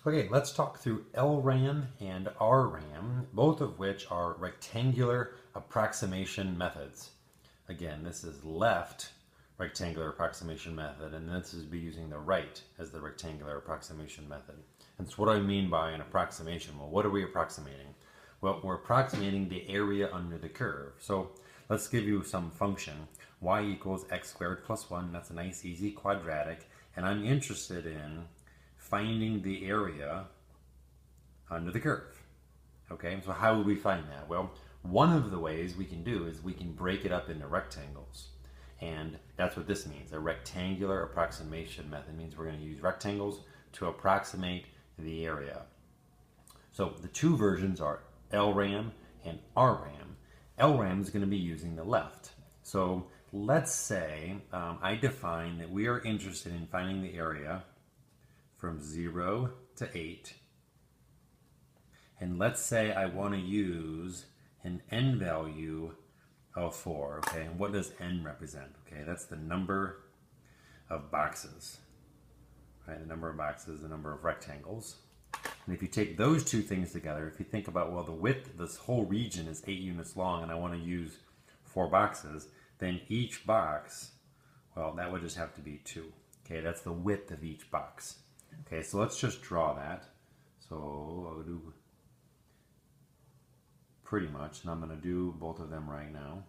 Okay, let's talk through LRAM and RRAM, both of which are rectangular approximation methods. Again, this is left rectangular approximation method, and this is be using the right as the rectangular approximation method. And so what do I mean by an approximation? Well, what are we approximating? Well, we're approximating the area under the curve. So let's give you some function. Y equals x squared plus 1. That's a nice, easy quadratic. And I'm interested in finding the area under the curve. Okay, so how would we find that? Well, one of the ways we can do is we can break it up into rectangles. And that's what this means. A rectangular approximation method means we're going to use rectangles to approximate the area. So the two versions are LRAM and RRAM. LRAM is going to be using the left. So let's say I define that we are interested in finding the area from 0 to 8. And let's say I want to use an n value of 4. Okay, and what does n represent? Okay, that's the number of boxes. Right, the number of boxes, the number of rectangles. And if you take those two things together, if you think about, well, the width, this whole region is 8 units long, and I want to use 4 boxes, then each box, well, that would just have to be 2. Okay, that's the width of each box. Okay, so let's just draw that. So I'll do pretty much, and I'm going to do both of them right now.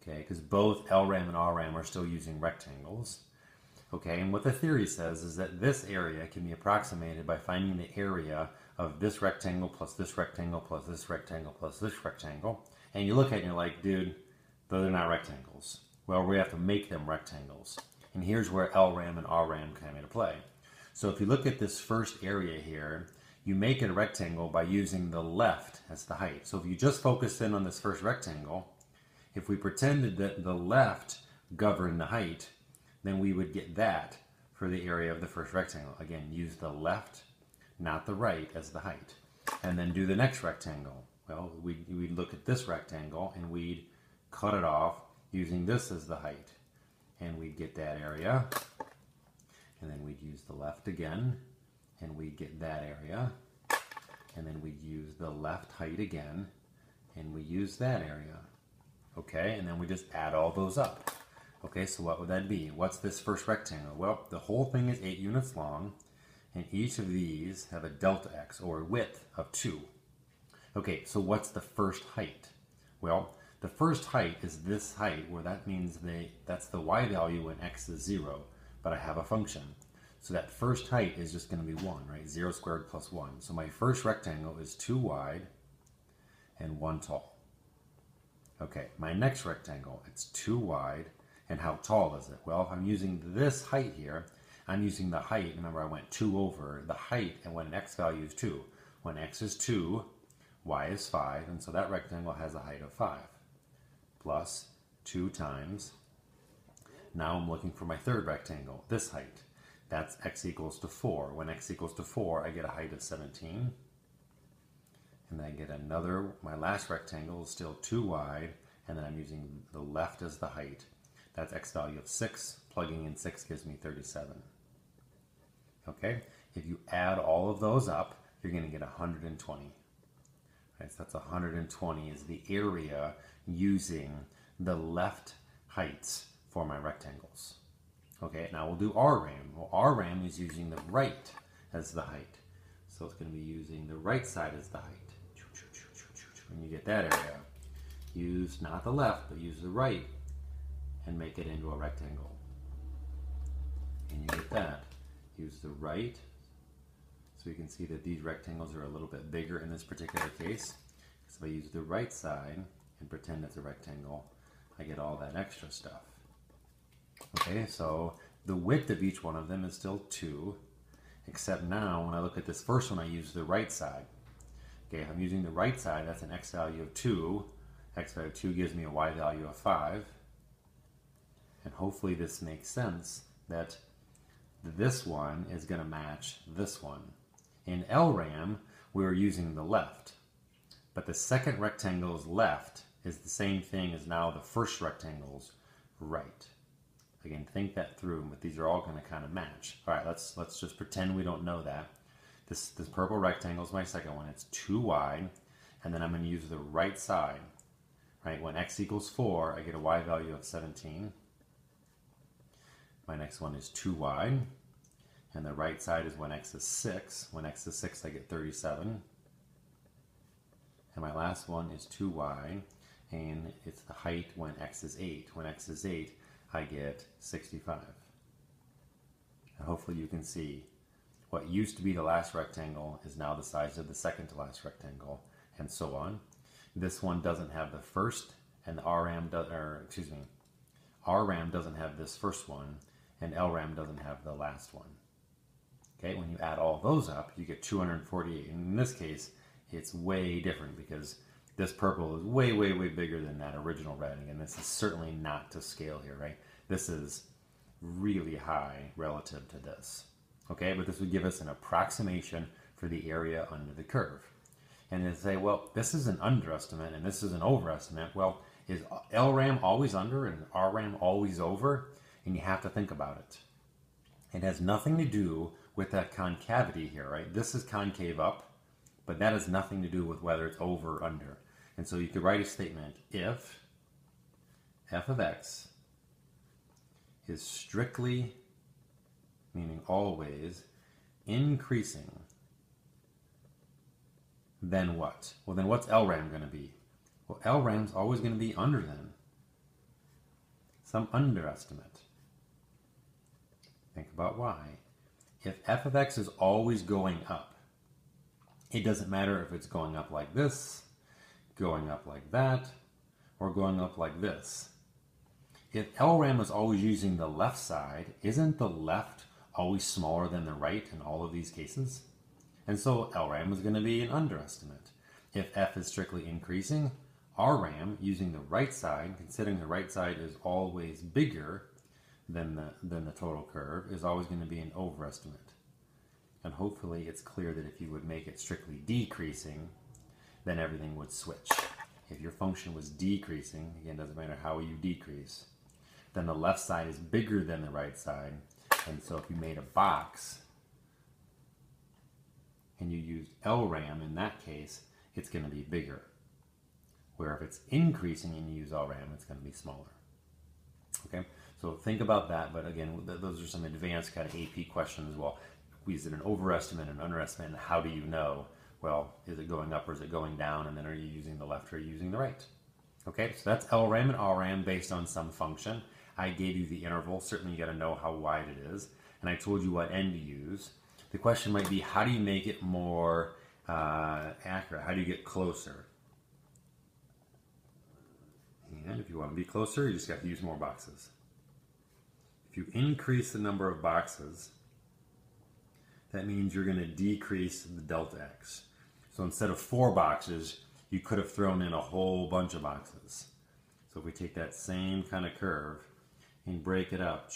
Okay, because both LRAM and RRAM are still using rectangles. Okay, and what the theory says is that this area can be approximated by finding the area of this rectangle plus this rectangle plus this rectangle plus this rectangle. And you look at it and you're like, dude, those are not rectangles. Well, we have to make them rectangles. And here's where LRAM and RRAM come into play. So if you look at this first area here, you make it a rectangle by using the left as the height. So if you just focus in on this first rectangle, if we pretended that the left governed the height, then we would get that for the area of the first rectangle. Again, use the left, not the right, as the height. And then do the next rectangle. Well, we'd look at this rectangle and we'd cut it off using this as the height. And we'd get that area. And then we'd use the left again. And we'd get that area. And then we'd use the left height again. And we use that area. Okay, and then we just add all those up. Okay, so what would that be? What's this first rectangle? Well, the whole thing is 8 units long, and each of these have a delta x, or a width of 2. Okay, so what's the first height? Well, the first height is this height, where that means that's the y value when x is 0, but I have a function. So that first height is just going to be 1, right? 0 squared plus 1. So my first rectangle is 2 wide and 1 tall. Okay, my next rectangle, it's 2 wide. And how tall is it? Well, if I'm using this height here, I'm using the height. Remember, I went 2 over the height, and when x value is 2. When x is 2, y is 5, and so that rectangle has a height of 5. Plus 2 times. Now I'm looking for my third rectangle, this height. That's x equals to 4. When x equals to 4, I get a height of 17. And then I get another, my last rectangle is still 2 wide, and then I'm using the left as the height. That's x value of 6. Plugging in 6 gives me 37. Okay, if you add all of those up, you're going to get 120. Right, so that's 120 is the area using the left heights for my rectangles. Okay, now we'll do RRAM. Well, RRAM is using the right as the height. So it's going to be using the right side as the height. When you get that area, use not the left, but use the right and make it into a rectangle. And you get that. Use the right. So you can see that these rectangles are a little bit bigger in this particular case. So if I use the right side and pretend it's a rectangle, I get all that extra stuff. Okay, so the width of each one of them is still 2, except now when I look at this first one, I use the right side. Okay, if I'm using the right side, that's an x value of 2. X value of 2 gives me a y value of 5. And hopefully this makes sense that this one is going to match this one. In LRAM, we were using the left. But the second rectangle's left is the same thing as now the first rectangle's right. Again, think that through, but these are all going to kind of match. All right, let's just pretend we don't know that. This purple rectangle is my second one. It's 2y, and then I'm going to use the right side. Right, when x equals 4, I get a y value of 17. My next one is 2y, and the right side is when x is 6. When x is 6, I get 37. And my last one is 2y, and it's the height when x is 8. When x is 8, I get 65. And hopefully you can see what used to be the last rectangle is now the size of the second to last rectangle, and so on. This one doesn't have the first, and the RRAM doesn't have this first one, and LRAM doesn't have the last one. Okay, when you add all those up, you get 248. And in this case, it's way different because this purple is way, way, way bigger than that original red. And this is certainly not to scale here, right? This is really high relative to this. Okay, but this would give us an approximation for the area under the curve. And they say, well, this is an underestimate and this is an overestimate. Well, is LRAM always under and RRAM always over? And you have to think about it. It has nothing to do with that concavity here, right? This is concave up, but that has nothing to do with whether it's over or under. And so you could write a statement, if f of x is strictly, meaning always, increasing, then what? Well, then what's LRAM going to be? Well, LRAM's always going to be under then. Some underestimate. Think about why. If f of x is always going up, it doesn't matter if it's going up like this, going up like that, or going up like this. If LRAM is always using the left side, isn't the left always smaller than the right in all of these cases? And so LRAM is going to be an underestimate. If f is strictly increasing, RRAM, using the right side, considering the right side is always bigger than the total curve, is always going to be an overestimate. And hopefully it's clear that if you would make it strictly decreasing, then everything would switch. If your function was decreasing, again, doesn't matter how you decrease, then the left side is bigger than the right side. And so if you made a box and you used LRAM in that case, it's going to be bigger. Where if it's increasing and you use LRAM, it's going to be smaller. Okay, so think about that. But again, those are some advanced kind of AP questions as well. Is it an overestimate, an underestimate, and how do you know? Well, is it going up or is it going down? And then are you using the left or are you using the right? Okay, so that's LRAM and RRAM based on some function. I gave you the interval. Certainly you got to know how wide it is. And I told you what n to use. The question might be, how do you make it more accurate? How do you get closer? And if you want to be closer, you just have to use more boxes. If you increase the number of boxes, that means you're going to decrease the delta x. So instead of 4 boxes, you could have thrown in a whole bunch of boxes. So if we take that same kind of curve and break it up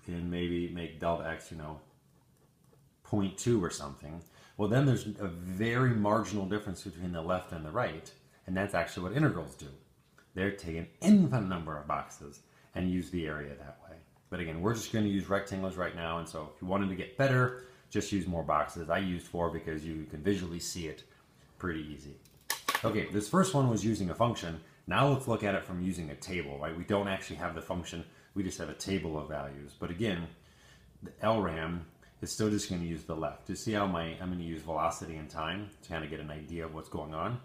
and maybe make delta x, 0.2 or something, well then there's a very marginal difference between the left and the right, and that's actually what integrals do. They're taking an infinite number of boxes and use the area that way. But again, we're just going to use rectangles right now, and so if you wanted to get better, just use more boxes. I used 4 because you can visually see it pretty easy. Okay, this first one was using a function. Now let's look at it from using a table, right? We don't actually have the function, we just have a table of values. But again, the LRAM is still just going to use the left. You see how I'm going to use velocity and time to kind of get an idea of what's going on.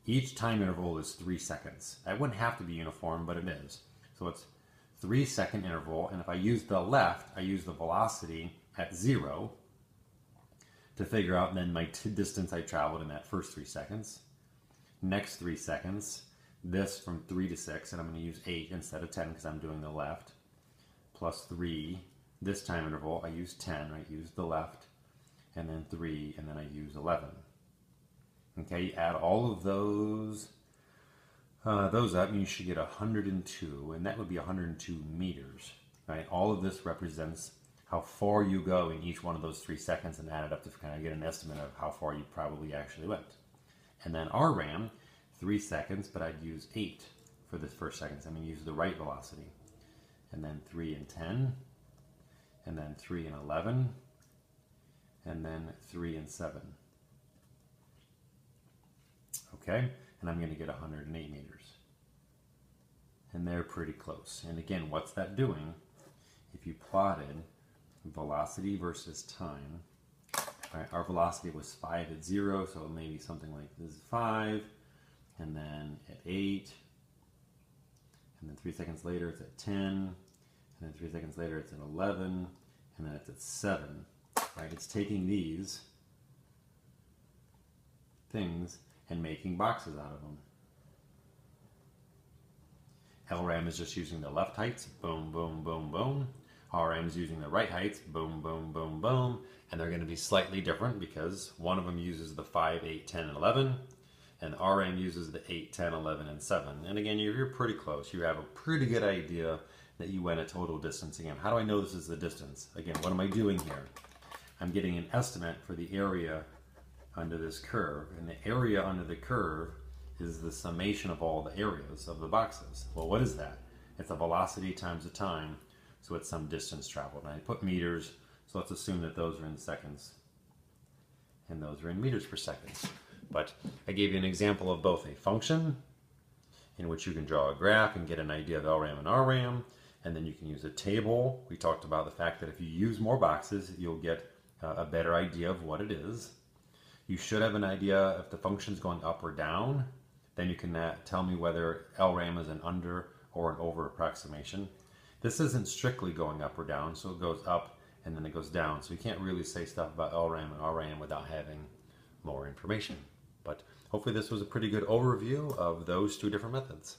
Each time interval is 3 seconds. That wouldn't have to be uniform, but it is. So it's 3-second interval, and if I use the left, I use the velocity at 0 to figure out then my distance I traveled in that first 3 seconds. Next 3 seconds, this from 3 to 6, and I'm going to use 8 instead of 10 because I'm doing the left, plus 3. This time interval, I use 10, I use the left, and then 3, and then I use 11. Okay, you add all of those up, and you should get 102, and that would be 102 meters. Right? All of this represents how far you go in each one of those 3 seconds, and add it up to kind of get an estimate of how far you probably actually went. And then RRAM, 3 seconds, but I'd use 8 for this first second. I'm going to use the right velocity. and then 3 and 10, and then 3 and 11, and then 3 and 7. Okay, and I'm going to get 108 meters. And they're pretty close. And again, what's that doing? If you plotted velocity versus time, right, our velocity was 5 at 0, so maybe something like this is 5, and then at 8, and then 3 seconds later it's at 10, and then 3 seconds later it's at 11, and then it's at 7. Right? It's taking these things and making boxes out of them. LRAM is just using the left heights, boom, boom, boom, boom. RRAM is using the right heights, boom, boom, boom, boom. And they're going to be slightly different because one of them uses the 5, 8, 10, and 11, and RRAM uses the 8, 10, 11, and 7. And again, you're pretty close. You have a pretty good idea that you went a total distance. Again, how do I know this is the distance? Again, what am I doing here? I'm getting an estimate for the area under this curve, and the area under the curve is the summation of all the areas of the boxes. Well, what is that? It's a velocity times the time, so it's some distance traveled. And I put meters, so let's assume that those are in seconds, and those are in meters per second. But I gave you an example of both a function, in which you can draw a graph and get an idea of LRAM and RRAM, and then you can use a table. We talked about the fact that if you use more boxes, you'll get a better idea of what it is. You should have an idea if the function is going up or down. Then you can tell me whether LRAM is an under or an over approximation. This isn't strictly going up or down, so it goes up and then it goes down. So you can't really say stuff about LRAM and RRAM without having more information. But hopefully this was a pretty good overview of those two different methods.